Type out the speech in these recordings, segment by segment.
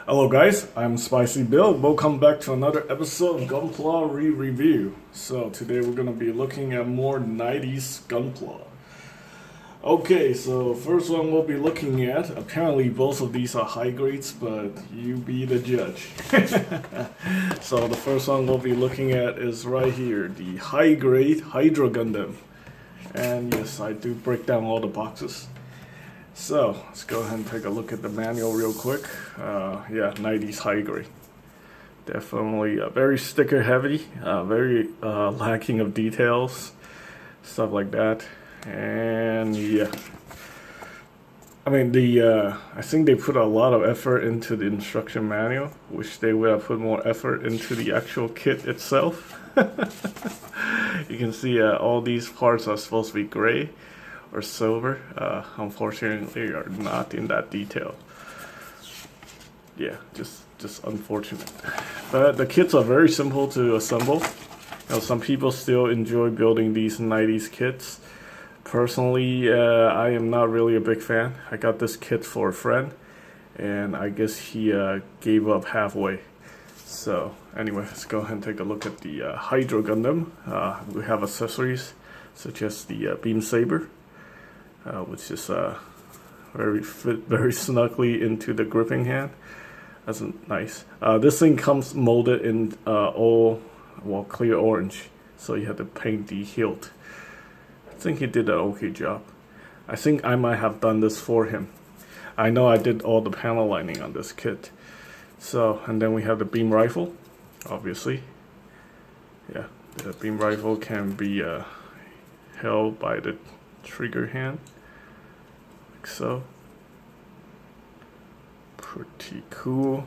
Hello guys, I'm Spicy Bill. Welcome back to another episode of Gunpla Re-Review. So today we're going to be looking at more 90s Gunpla. Okay, so first one we'll be looking at, apparently both of these are high grades, but you be the judge. So the first one we'll be looking at is right here, the high grade Hydra Gundam. And yes, I do break down all the boxes. So, let's go ahead and take a look at the manual real quick. Yeah, 90s high grade. Definitely very sticker heavy, very lacking of details, stuff like that. And yeah, I mean I think they put a lot of effort into the instruction manual, which they would have put more effort into the actual kit itself. You can see all these parts are supposed to be gray or silver. Unfortunately are not in that detail. Yeah, just unfortunate. But the kits are very simple to assemble. You know, some people still enjoy building these 90s kits. Personally, I am not really a big fan. I got this kit for a friend, and I guess he gave up halfway. So anyway, let's go ahead and take a look at the Hydra Gundam. We have accessories such as the beam saber, which is very snugly into the gripping hand. That's nice. This thing comes molded in clear orange, so you have to paint the hilt. I think he did an okay job. I think I might have done this for him. I know I did all the panel lining on this kit. So, and then we have the beam rifle, obviously. Yeah, the beam rifle can be held by the trigger hand, like so. Pretty cool.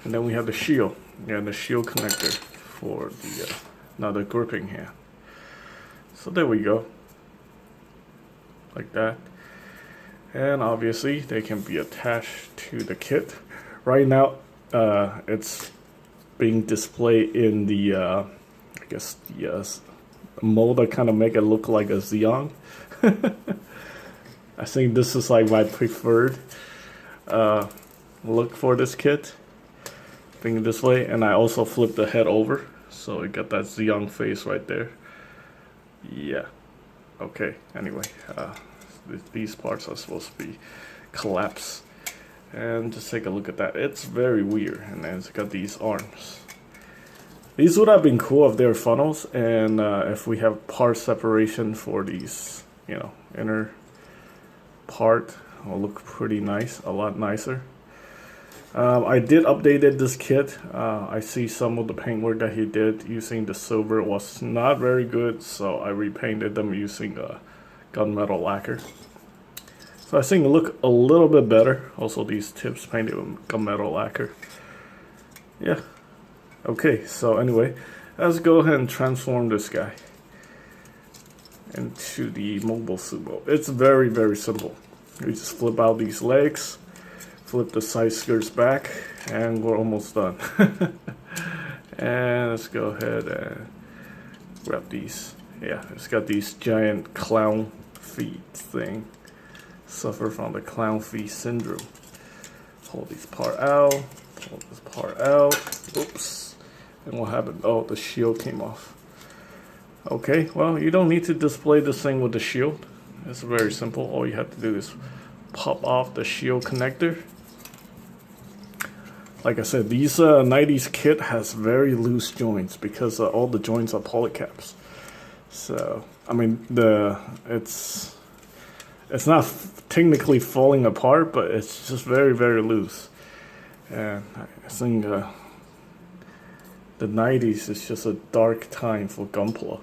And then we have the shield, and the shield connector for the another gripping hand. So there we go, like that. And obviously they can be attached to the kit. Right now it's being displayed in the I guess the mold that kind of make it look like a Xeon. I think this is like my preferred look for this kit, being this way. And I also flipped the head over, so you got that Xeon face right there. Yeah, okay, anyway, these parts are supposed to be collapsed. And just take a look at that. It's very weird. And then it's got these arms. These would have been cool if they're funnels, and if we have part separation for these, you know, inner part, will look pretty nice, a lot nicer. I did updated this kit. I see some of the paintwork that he did using the silver was not very good, so I repainted them using gunmetal lacquer. So I think it look a little bit better. Also, these tips painted with gunmetal lacquer. Yeah. Okay, so anyway, let's go ahead and transform this guy into the mobile sumo. It's very, very simple. We just flip out these legs, flip the side skirts back, and we're almost done. And let's go ahead and grab these. Yeah, it's got these giant clown feet thing. Suffer from the clown feet syndrome. Pull this part out, pull this part out. Oops. And what happened? Oh, the shield came off. Okay, well, you don't need to display this thing with the shield. It's very simple. All you have to do is pop off the shield connector. Like I said, these 90s kit has very loose joints because all the joints are polycaps. So, I mean, it's not technically falling apart, but it's just very, very loose. And I think the 90s is just a dark time for Gunpla.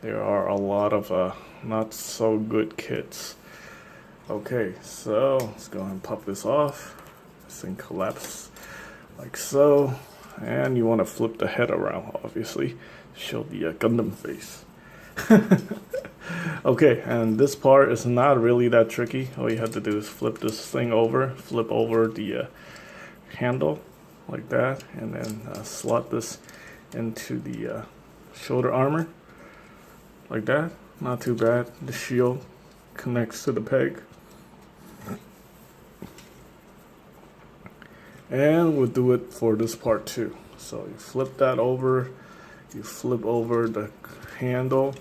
There are a lot of not so good kits. Okay, so let's go ahead and pop this off. This thing collapses like so. And you want to flip the head around, obviously, to show the Gundam face. Okay, and this part is not really that tricky. All you have to do is flip this thing over, flip over the handle like that, and then slot this into the shoulder armor like that. Not too bad. The shield connects to the peg. And we'll do it for this part too. So you flip that over, you flip over the handle,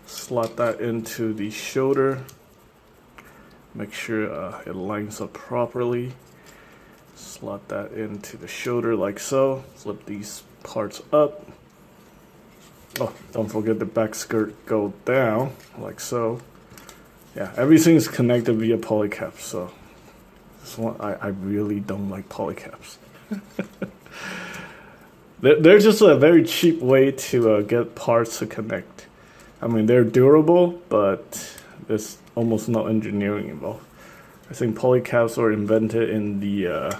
slot that into the shoulder, make sure it lines up properly, slot that into the shoulder like so, flip these parts up. Oh, don't forget the back skirt go down like so. Yeah, everything's connected via polycaps, so this one I really don't like polycaps. They're just a very cheap way to get parts to connect. I mean, they're durable, but there's almost no engineering involved. I think polycaps were invented in the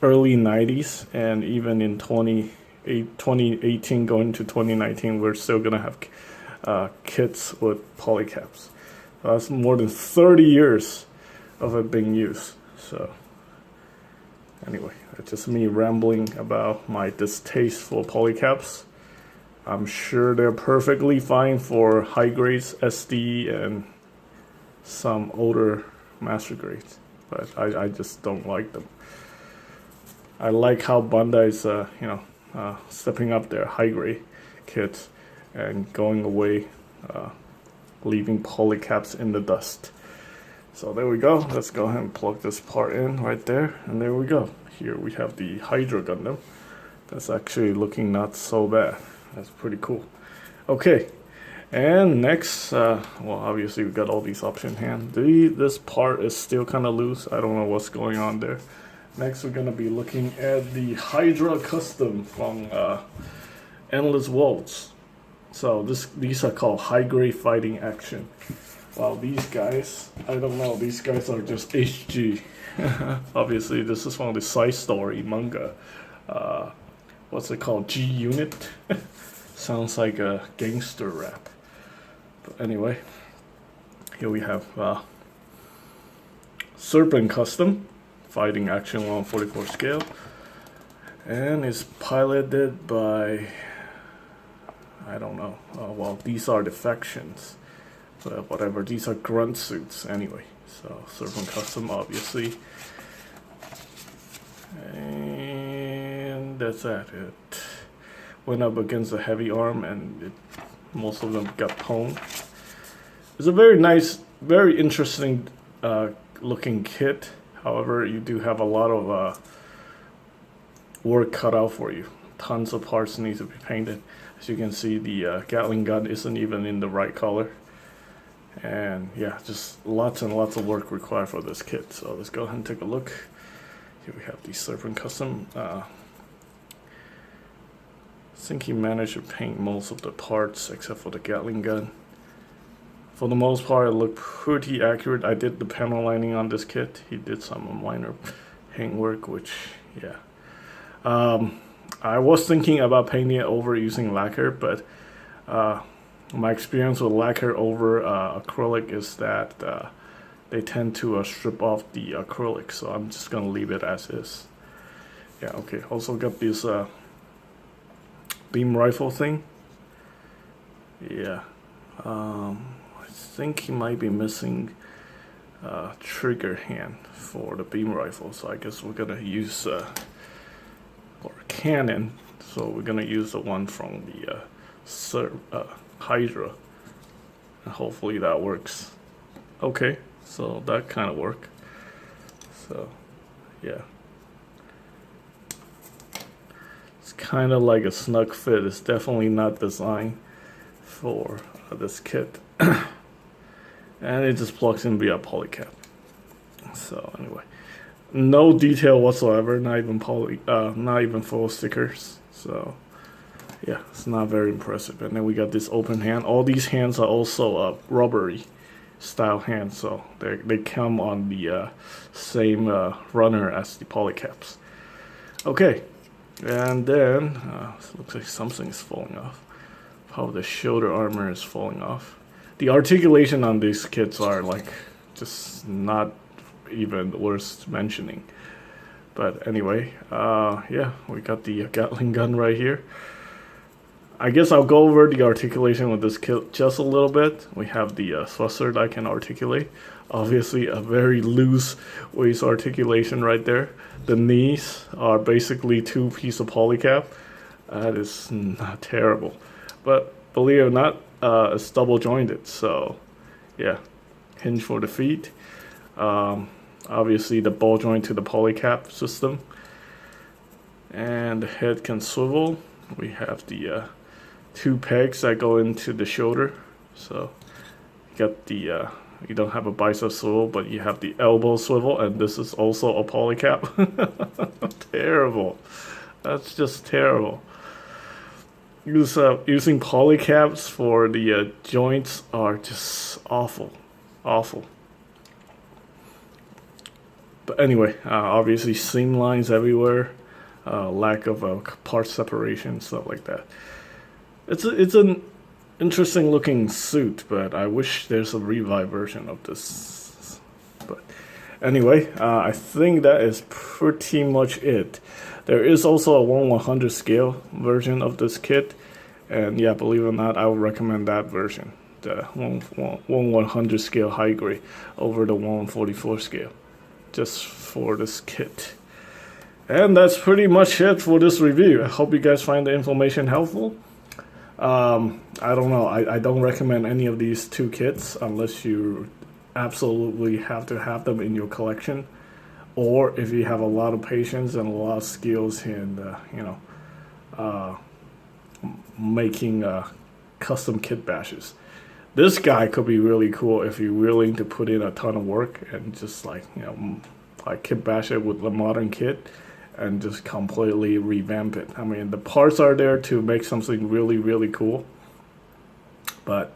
early 90s, and even in 2018 going to 2019, we're still going to have kits with polycaps. That's more than 30 years of it being used. So anyway, it's just me rambling about my distaste for polycaps. I'm sure they're perfectly fine for high grades, SD, and some older master grades, but I just don't like them. I like how Bandai's stepping up their high grade kits and going away, leaving polycaps in the dust. So there we go. Let's go ahead and plug this part in right there, and there we go. Here we have the Hydra Gundam. That's actually looking not so bad. That's pretty cool. Okay, and next, well, obviously we got all these option hands. This part is still kind of loose. I don't know what's going on there. Next, we're gonna be looking at the Hydra Custom from Endless Worlds. So these are called high grade fighting action. Wow, these guys, I don't know, these guys are just HG. Obviously, this is from the side story manga. What's it called? G Unit? Sounds like a gangster rap. But anyway, here we have Serpent Custom, fighting action 144 scale. And it's piloted by, I don't know. Well, these are the factions. But whatever, these are grunt suits anyway. So Serpent Custom, obviously. And that's that. It went up against a heavy arm, and most of them got pwned. It's a very nice, very interesting looking kit. However, you do have a lot of work cut out for you. Tons of parts need to be painted. As you can see, the Gatling gun isn't even in the right color. And yeah, just lots and lots of work required for this kit. So let's go ahead and take a look. Here we have the Serpent Custom. I think he managed to paint most of the parts except for the Gatling gun. For the most part, it looked pretty accurate. I did the panel lining on this kit. He did some minor paint work, which, yeah. I was thinking about painting it over using lacquer, but my experience with lacquer over acrylic is that they tend to strip off the acrylic, so I'm just gonna leave it as is. Yeah, okay. Also got this beam rifle thing. Yeah, I think he might be missing trigger hand for the beam rifle, so I guess we're gonna use or cannon. So we're gonna use the one from the Hydra, and hopefully that works. Okay, so that kind of worked. So yeah, it's kind of like a snug fit. It's definitely not designed for this kit. And it just plugs in via polycap. So anyway, no detail whatsoever, not even full stickers. So yeah, it's not very impressive. And then we got this open hand. All these hands are also rubbery style hands, so they come on the same runner as the polycaps. Okay, and then it looks like something's falling off. How the shoulder armor is falling off. The articulation on these kits are like just not even worth mentioning. But anyway, yeah, we got the Gatling gun right here. I guess I'll go over the articulation with this kit just a little bit. We have the thruster that can articulate. Obviously, a very loose waist articulation right there. The knees are basically 2 pieces of polycap. That is not terrible. But believe it or not, it's double jointed. So, yeah, hinge for the feet. Obviously, the ball joint to the polycap system. And the head can swivel. We have the 2 pegs that go into the shoulder. So, you got the you don't have a bicep swivel, but you have the elbow swivel, and this is also a polycap. Terrible. That's just terrible. Using polycaps for the joints are just awful. Awful. But anyway, obviously seam lines everywhere, lack of part separation, stuff like that. It's an interesting looking suit, but I wish there's a revive version of this. But anyway, I think that is pretty much it. There is also a 1/100 scale version of this kit, and yeah, believe it or not, I would recommend that version, the 1/100 scale high grade over the 1/44 scale, just for this kit. And that's pretty much it for this review. I hope you guys find the information helpful. I don't know. I don't recommend any of these 2 kits unless you absolutely have to have them in your collection, or if you have a lot of patience and a lot of skills in, making custom kit bashes. This guy could be really cool if you're willing to put in a ton of work and just like kit bash it with the modern kit and just completely revamp it. I mean, the parts are there to make something really, really cool, but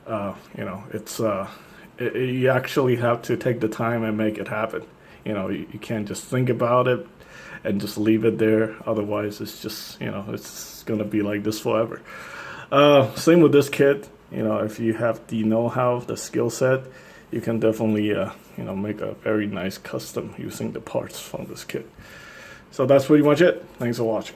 it's you actually have to take the time and make it happen. You can't just think about it and just leave it there. Otherwise, it's just it's gonna be like this forever. Same with this kit. If you have the know-how, the skill set, you can definitely make a very nice custom using the parts from this kit. So that's pretty much it. Thanks for watching.